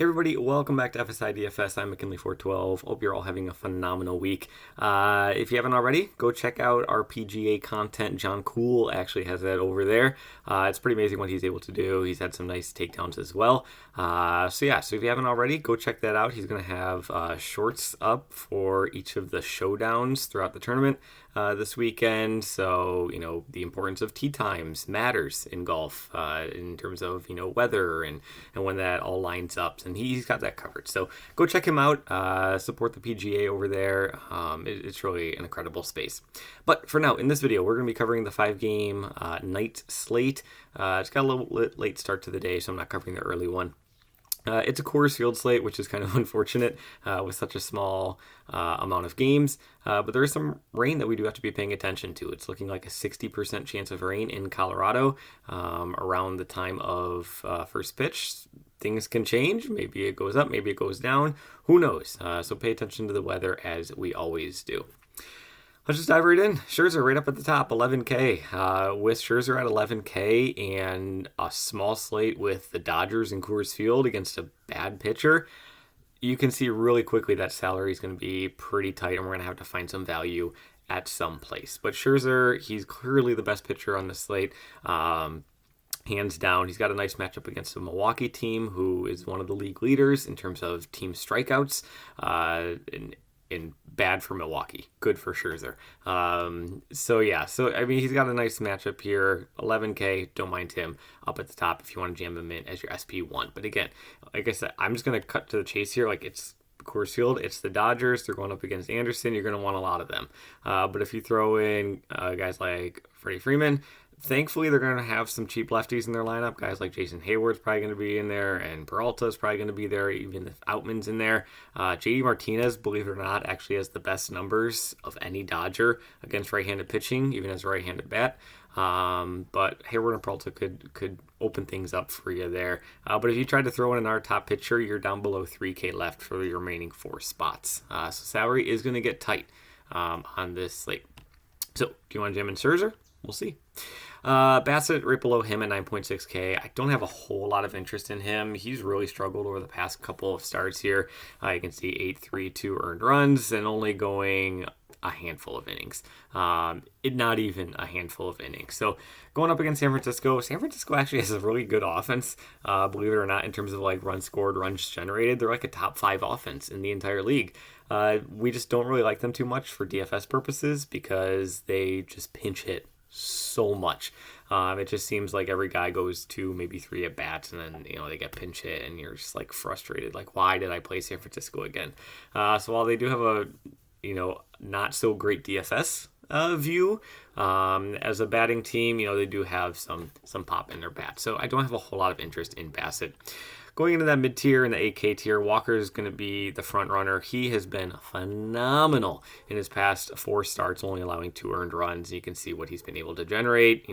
Hey everybody, welcome back to FSi DFS. I'm McKinley412. Hope you're all having a phenomenal week. If you haven't already, go check out our PGA content. John Cool actually has that over there. It's pretty amazing what he's able to do. He's had some nice takedowns as well. So if you haven't already, go check that out. He's going to have shorts up for each of the showdowns throughout the tournament this weekend. So, the importance of tee times matters in golf in terms of, weather and when that all lines up. And he's got that covered. So go check him out. Support the PGA over there. It's really an incredible space. But for now, in this video, we're going to be covering the 5-game night slate. It's got a little late start to the day, so I'm not covering the early one. It's a Coors Field slate, which is kind of unfortunate with such a small amount of games. But there is some rain that we do have to be paying attention to. It's looking like a 60% chance of rain in Colorado around the time of first pitch. Things can change. Maybe it goes up, maybe it goes down. Who knows? So pay attention to the weather as we always do. Let's just dive right in. Scherzer right up at the top, 11K. With Scherzer at 11K and a small slate with the Dodgers in Coors Field against a bad pitcher, you can see really quickly that salary is going to be pretty tight, and we're going to have to find some value at some place. But Scherzer, he's clearly the best pitcher on the slate. Hands down. He's got a nice matchup against a Milwaukee team who is one of the league leaders in terms of team strikeouts. And bad for Milwaukee, good for Scherzer. He's got a nice matchup here. 11K, don't mind him up at the top if you want to jam him in as your SP1. But again, like I said, I'm just going to cut to the chase here. Like, it's Coors Field, it's the Dodgers. They're going up against Anderson. You're going to want a lot of them. But if you throw in guys like Freddie Freeman, thankfully, they're going to have some cheap lefties in their lineup. Guys like Jason Hayward's probably going to be in there, and Peralta's probably going to be there, even if Outman's in there. JD Martinez, believe it or not, actually has the best numbers of any Dodger against right-handed pitching, even as a right-handed bat. But Hayward and Peralta could open things up for you there. But if you try to throw in our top pitcher, you're down below 3K left for the remaining 4 spots. So salary is going to get tight on this slate. So do you want to jam in Scherzer? We'll see. Bassett right below him at 9.6K. I don't have a whole lot of interest in him. He's really struggled over the past couple of starts here. You can see 8.32 earned runs and only going a handful of innings. Not even a handful of innings. So going up against San Francisco actually has a really good offense, believe it or not, in terms of like runs scored, runs generated. They're like a top 5 offense in the entire league. We just don't really like them too much for DFS purposes because they just pinch hit so much. It just seems like every guy goes 2, maybe 3 at bats, and then they get pinch hit, and you're just like frustrated. Like, why did I play San Francisco again? So while they do have a not so great DFS view as a batting team, they do have some pop in their bat. So I don't have a whole lot of interest in Bassett. Going into that mid-tier and the 8K tier, Walker is going to be the front runner. He has been phenomenal in his past 4 starts, only allowing 2 earned runs. You can see what he's been able to generate.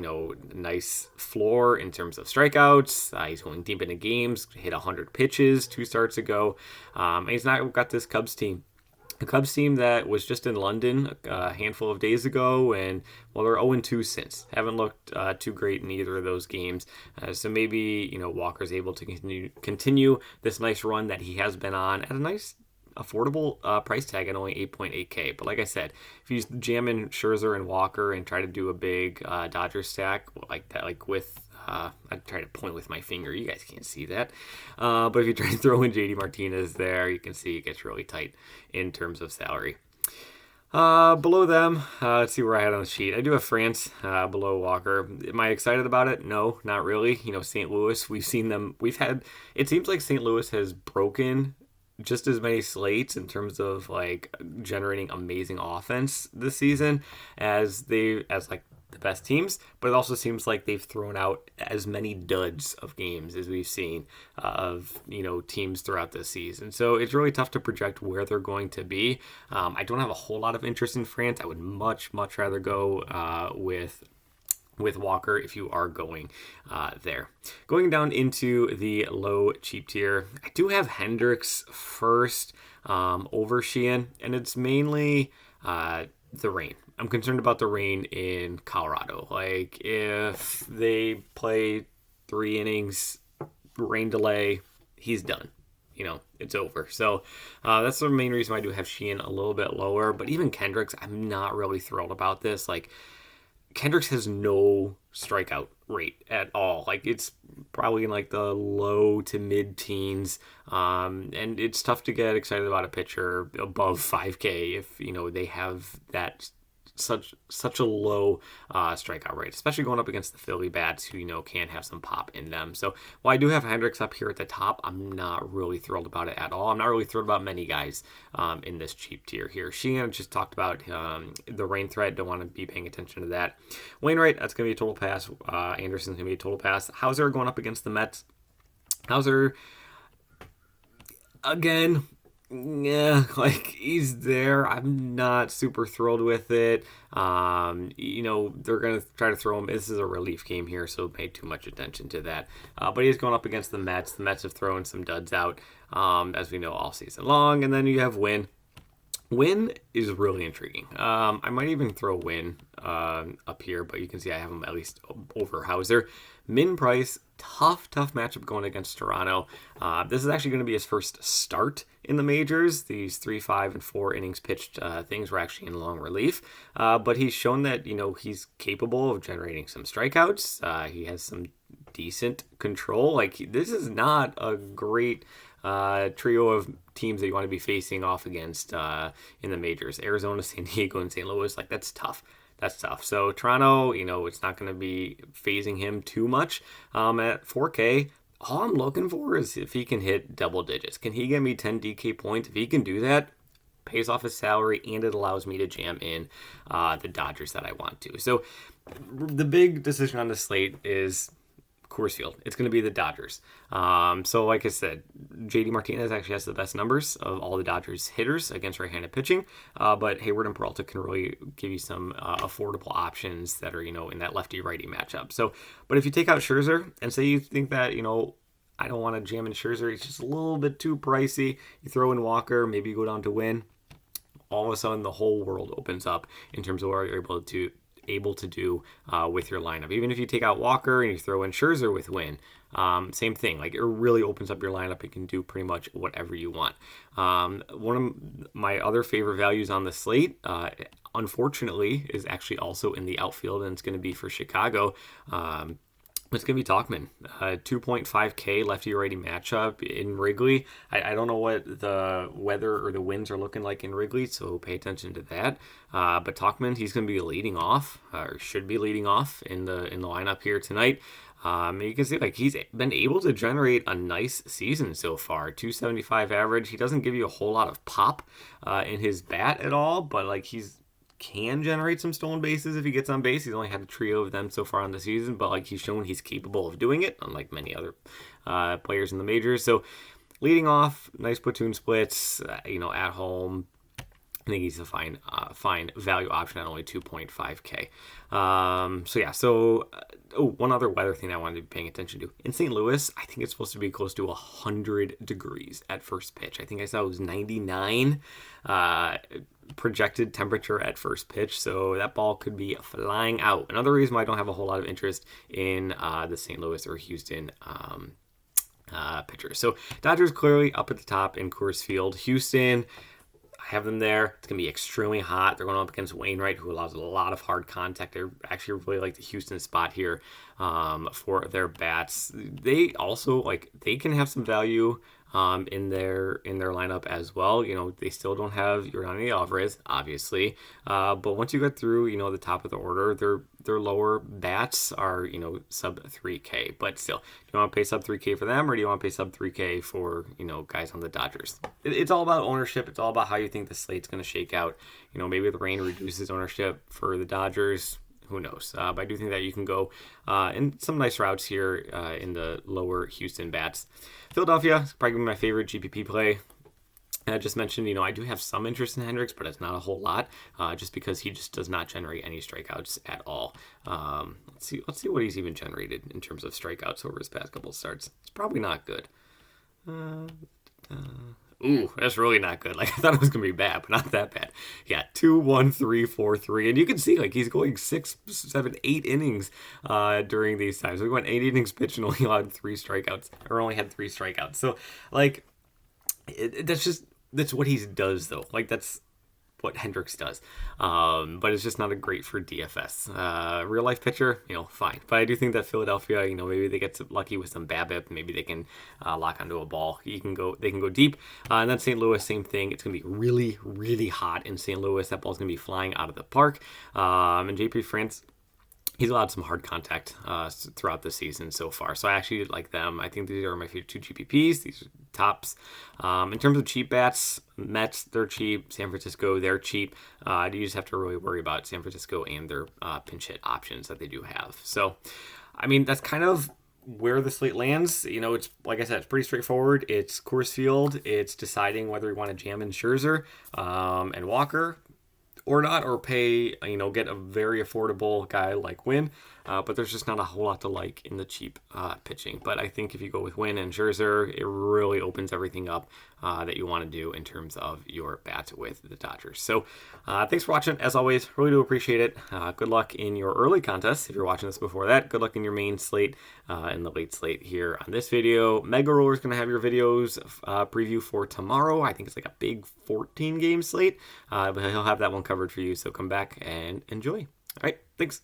Nice floor in terms of strikeouts. He's going deep into games, hit 100 pitches 2 starts ago. And he's not got this Cubs team. The Cubs team that was just in London a handful of days ago, and they're 0-2 since. Haven't looked too great in either of those games. So maybe Walker's able to continue this nice run that he has been on at a nice affordable price tag at only 8.8K. But like I said, if you jam in Scherzer and Walker and try to do a big Dodger stack like that, like with I try to point with my finger. You guys can't see that. But if you try to throw in JD Martinez there, you can see it gets really tight in terms of salary. Below them, let's see where I had on the sheet. I do have France below Walker. Am I excited about it? No, not really. St. Louis, we've seen them. It seems like St. Louis has broken just as many slates in terms of like generating amazing offense this season as the best teams, but it also seems like they've thrown out as many duds of games as we've seen of teams throughout this season. So it's really tough to project where they're going to be. I don't have a whole lot of interest in France. I would much rather go with Walker if you are going there. Going down into the low cheap tier, I do have Hendricks first over Sheehan, and it's mainly the rain. I'm concerned about the rain in Colorado. Like, if they play 3 innings, rain delay, he's done. it's over. So that's the main reason why I do have Sheehan a little bit lower. But even Kendricks, I'm not really thrilled about this. Like, Kendricks has no strikeout rate at all. Like, it's probably in like the low to mid teens. And it's tough to get excited about a pitcher above 5K if, they have that such a low strikeout rate, especially going up against the Philly bats who, can have some pop in them. So while I do have Hendricks up here at the top, I'm not really thrilled about it at all. I'm not really thrilled about many guys in this cheap tier here. Sheehan just talked about the rain threat. Don't want to be paying attention to that. Wainwright, that's going to be a total pass. Anderson's going to be a total pass. Hauser going up against the Mets. Hauser, again, yeah, like, he's there. I'm not super thrilled with it. They're going to try to throw him. This is a relief game here, so pay too much attention to that. But he's going up against the Mets. The Mets have thrown some duds out, as we know, all season long. And then you have Wynn. Wynn is really intriguing. I might even throw Wynn up here, but you can see I have him at least over Hauser. Min Price, tough matchup going against Toronto. This is actually going to be his first start in the majors. These 3, 5, and 4 innings pitched things were actually in long relief. But he's shown that, he's capable of generating some strikeouts. He has some decent control. Like, this is not a great trio of teams that you want to be facing off against in the majors. Arizona, San Diego, and St. Louis. Like, that's tough. So Toronto, it's not going to be phasing him too much. At 4K, all I'm looking for is if he can hit double digits. Can he get me 10 DK points? If he can do that, pays off his salary, and it allows me to jam in the Dodgers that I want to. So the big decision on the slate is Coors Field. It's going to be the Dodgers. So like I said, JD Martinez actually has the best numbers of all the Dodgers hitters against right-handed pitching. But Hayward and Peralta can really give you some affordable options that are, in that lefty-righty matchup. So, but if you take out Scherzer and say you think that, I don't want to jam in Scherzer, it's just a little bit too pricey. You throw in Walker, maybe you go down to Wynn. All of a sudden, the whole world opens up in terms of what you're able to do with your lineup. Even if you take out Walker and you throw in Scherzer with Wynn, same thing. Like, it really opens up your lineup. It can do pretty much whatever you want. One of my other favorite values on the slate, unfortunately, is actually also in the outfield, and it's going to be for Chicago. It's going to be Tauchman. 2.5K lefty-righty matchup in Wrigley. I don't know what the weather or the winds are looking like in Wrigley, so pay attention to that. But Tauchman, he's going to be leading off, or should be leading off in the lineup here tonight. You can see, like, he's been able to generate a nice season so far. 275 average. He doesn't give you a whole lot of pop in his bat at all, but, like, he's can generate some stolen bases if he gets on base. He's only had a trio of them so far on the season, but, like, he's shown he's capable of doing it, unlike many other players in the majors. So leading off, nice platoon splits, at home. I think he's a fine value option at only 2.5K. One other weather thing I wanted to be paying attention to. In St. Louis, I think it's supposed to be close to 100 degrees at first pitch. I think I saw it was 99 projected temperature at first pitch, so that ball could be flying out. Another reason why I don't have a whole lot of interest in the St. Louis or Houston pitchers. So Dodgers clearly up at the top in Coors Field. Houston, I have them there. It's going to be extremely hot. They're going up against Wainwright, who allows a lot of hard contact. I actually really like the Houston spot here for their bats. They also, they can have some value in their lineup as well. They still don't have Yordan Alvarez, obviously. But once you get through, the top of the order, their lower bats are, sub 3K. But still, do you want to pay sub 3K for them, or do you want to pay sub 3K for, guys on the Dodgers? It's all about ownership. It's all about how you think the slate's going to shake out. Maybe the rain reduces ownership for the Dodgers. Who knows? But I do think that you can go in some nice routes here in the lower Houston bats. Philadelphia is probably my favorite GPP play. I just mentioned, I do have some interest in Hendricks, but it's not a whole lot, just because he just does not generate any strikeouts at all. Let's see what he's even generated in terms of strikeouts over his past couple of starts. It's probably not good. Ooh, that's really not good. Like, I thought it was going to be bad, but not that bad. Yeah, 2, 1, 3, 4, 3. And you can see, he's going 6, 7, 8 innings during these times. We went 8 innings pitched and only allowed 3 strikeouts, or only had 3 strikeouts. So, That's what he does though. Like that's what Hendricks does. But it's just not a great for DFS. Real life pitcher, fine. But I do think that Philadelphia, maybe they get lucky with some BABIP. Maybe they can lock onto a ball. They can go deep. And then St. Louis, same thing. It's gonna be really, really hot in St. Louis. That ball's gonna be flying out of the park. And JP France, he's allowed some hard contact throughout the season so far. So I actually like them. I think these are my favorite two GPPs. These are tops. In terms of cheap bats, Mets, they're cheap. San Francisco, they're cheap. You just have to really worry about San Francisco and their pinch hit options that they do have. So, I mean, that's kind of where the slate lands. It's like I said, it's pretty straightforward. It's Coors Field. It's deciding whether you want to jam in Scherzer and Walker or not, or pay, get a very affordable guy like Wynn. But there's just not a whole lot to like in the cheap pitching. But I think if you go with Wynn and Scherzer, it really opens everything up that you want to do in terms of your bats with the Dodgers. So thanks for watching. As always, really do appreciate it. Good luck in your early contests. If you're watching this before that, good luck in your main slate and the late slate here on this video. Mega Roller is going to have your videos preview for tomorrow. I think it's like a big 14 game slate, but he'll have that one covered for you. So come back and enjoy. All right, thanks.